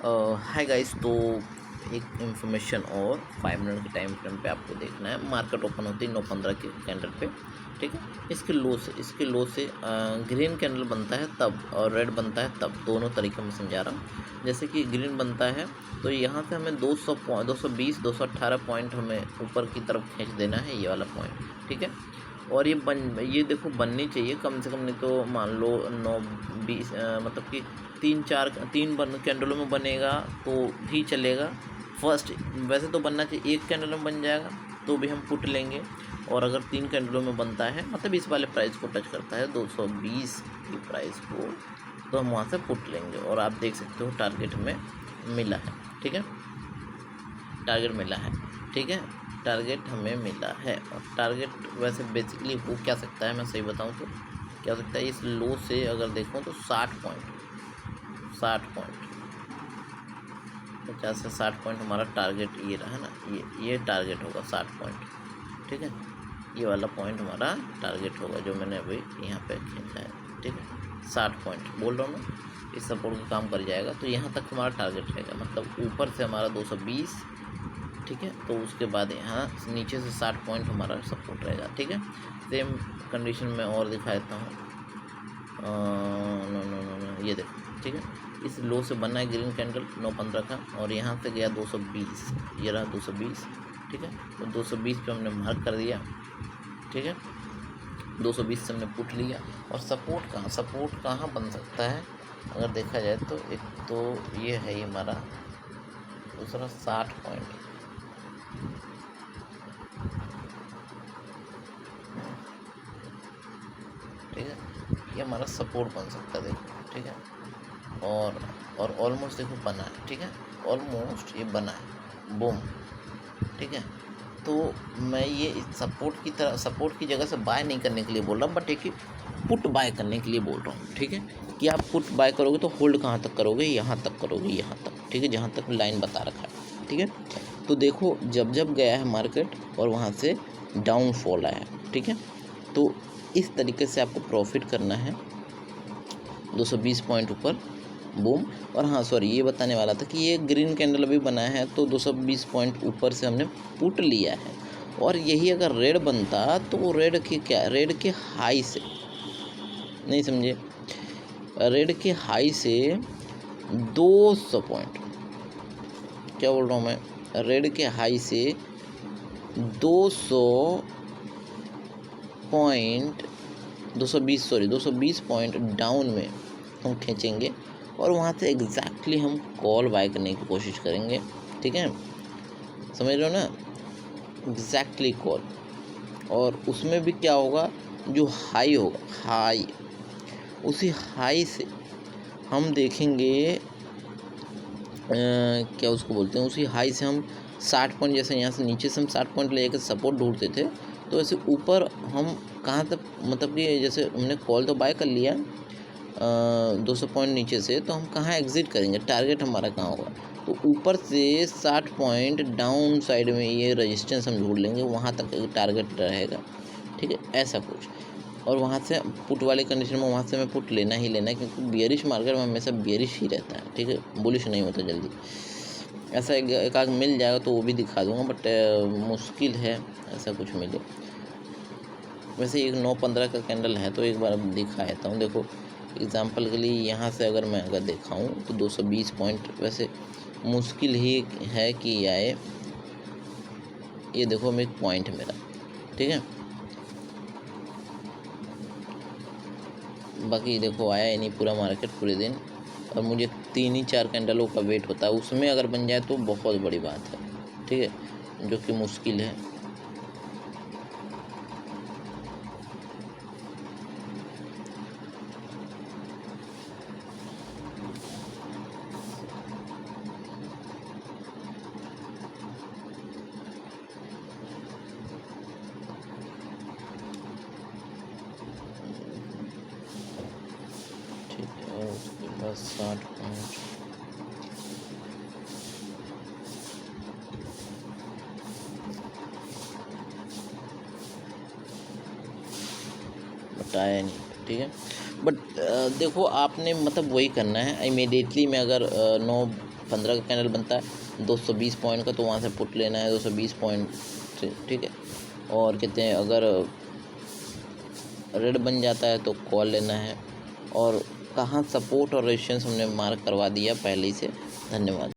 Hi guys, तो एक information और 5 मिनट के टाइम फ्रेम पे आपको देखना है। मार्केट ओपन होती है 9:15 के कैंडल पे, ठीक है। इसके लो से ग्रीन कैंडल बनता है तब और रेड बनता है तब, दोनों तरीके में समझा रहा हूँ। जैसे कि ग्रीन बनता है तो यहाँ से हमें 220 218 पॉइंट हमें ऊपर की तरफ खींच देना है, ये वाला पॉइंट, ठीक है। और ये देखो बननी चाहिए कम से कम, नहीं तो मान लो 9-20 मतलब कि 3 कैंडलों में बनेगा तो भी चलेगा। फर्स्ट वैसे तो बनना चाहिए, एक कैंडल में बन जाएगा तो भी हम पुट लेंगे। और अगर 3 कैंडलों में बनता है, मतलब इस वाले प्राइस को टच करता है 220 की प्राइस को, तो हम वहाँ से पुट लेंगे। और आप देख सकते हो टारगेट हमें मिला है, ठीक है। टारगेट मिला है, ठीक है। टारगेट हमें मिला है। और टारगेट वैसे बेसिकली हो क्या सकता है, मैं सही बताऊं तो क्या हो सकता है, इस लो से अगर देखूं तो 60 पॉइंट 50 से 60 पॉइंट हमारा टारगेट ये रहा ना, ये टारगेट होगा 60 पॉइंट, ठीक है। ये वाला पॉइंट हमारा टारगेट होगा जो मैंने अभी यहाँ पे खींचा है, ठीक है। 60 पॉइंट बोल रहा हूँ मैं, इस सपोर्ट का काम कर जाएगा तो यहाँ तक हमारा टारगेट रहेगा, मतलब ऊपर से हमारा 220, ठीक है। तो उसके बाद यहाँ नीचे से 60 पॉइंट हमारा सपोर्ट रहेगा, ठीक है। सेम कंडीशन में और दिखा देता हूँ। नो नो नो नो, ये देखो, ठीक है। इस लो से बना है ग्रीन कैंडल 9:15 का, और यहाँ से गया 220, ये रहा 220, ठीक है। तो 220 पे हमने मार्क कर दिया, ठीक है। 220 से हमने पुट लिया। और सपोर्ट कहाँ बन सकता है अगर देखा जाए तो, एक तो ये है ये हमारा, दूसरा 60 पॉइंट, ठीक है। ये हमारा सपोर्ट बन सकता है, देखो, ठीक है। और ऑलमोस्ट देखो बना है, ठीक है। ऑलमोस्ट ये बना है, बूम, ठीक है। तो मैं ये सपोर्ट की जगह से बाय नहीं करने के लिए बोल रहा हूँ, बट एक ही पुट बाय करने के लिए बोल रहा हूँ, ठीक है। कि आप पुट बाय करोगे तो होल्ड कहाँ तक करोगे, यहाँ तक करोगे, यहाँ तक, ठीक है, जहाँ तक लाइन बता रखा है, ठीक है। तो देखो जब गया है मार्केट और वहाँ से डाउनफॉल आया, ठीक है। तो इस तरीके से आपको प्रॉफिट करना है। 220 पॉइंट ऊपर, बूम। और हाँ सॉरी, ये बताने वाला था कि ये ग्रीन कैंडल अभी बना है तो 220 पॉइंट ऊपर से हमने पुट लिया है। और यही अगर रेड बनता तो रेड के हाई से, नहीं समझे, रेड के हाई से 200 पॉइंट, क्या बोल रहा हूँ मैं, रेड के हाई से 200 पॉइंट 220 पॉइंट डाउन में हम खींचेंगे। और वहाँ से एग्जैक्टली हम कॉल बाय करने की कोशिश करेंगे, ठीक है, समझ रहे हो ना, एग्जैक्टली कॉल। और उसमें भी क्या होगा, जो हाई होगा, उसी हाई से हम देखेंगे क्या उसको बोलते हैं, उसी हाई से हम 60 पॉइंट, जैसे यहाँ से नीचे से हम 60 पॉइंट ले जाकर सपोर्ट ढूंढते थे, तो ऐसे ऊपर हम कहाँ तक, मतलब कि जैसे हमने कॉल तो बाय कर लिया 200 पॉइंट नीचे से, तो हम कहाँ एग्ज़िट करेंगे, टारगेट हमारा कहाँ होगा, तो ऊपर से 60 पॉइंट डाउन साइड में ये रेजिस्टेंस हम ढूंढ लेंगे, वहाँ तक टारगेट रहेगा, ठीक है, ऐसा कुछ। और वहाँ से पुट वाले कंडीशन में वहाँ से हमें पुट लेना ही लेना है, क्योंकि बियरिश मार्केट में हमेशा बियरिश ही रहता है, ठीक है, बुलिश नहीं होता जल्दी। ऐसा एक आग मिल जाएगा तो वो भी दिखा दूंगा, बट मुश्किल है ऐसा कुछ मिले। वैसे एक 9:15 का कैंडल है तो एक बार अब दिखा देता हूँ। देखो एग्जांपल के लिए यहाँ से अगर मैं दिखाऊँ तो 220 पॉइंट वैसे मुश्किल ही है कि आए। ये देखो एक पॉइंट मेरा, ठीक है, बाकी देखो आया ही नहीं पूरा मार्केट पूरे दिन। और मुझे 3 ही 4 कैंडलों का वेट होता है, उसमें अगर बन जाए तो बहुत बड़ी बात है, ठीक है, जो कि मुश्किल है। ठीक है, और उसके बाद 60 पॉइंट, बताया नहीं, ठीक है। बट देखो आपने मतलब वही करना है इमीडिएटली में। अगर 9:15 का कैंडल बनता है 220 पॉइंट का, तो वहाँ से पुट लेना है 220 पॉइंट से, ठीक है। और कहते हैं अगर रेड बन जाता है तो कॉल लेना है। और कहाँ सपोर्ट और रेजिस्टेंस हमने मार्क करवा दिया पहले ही से। धन्यवाद।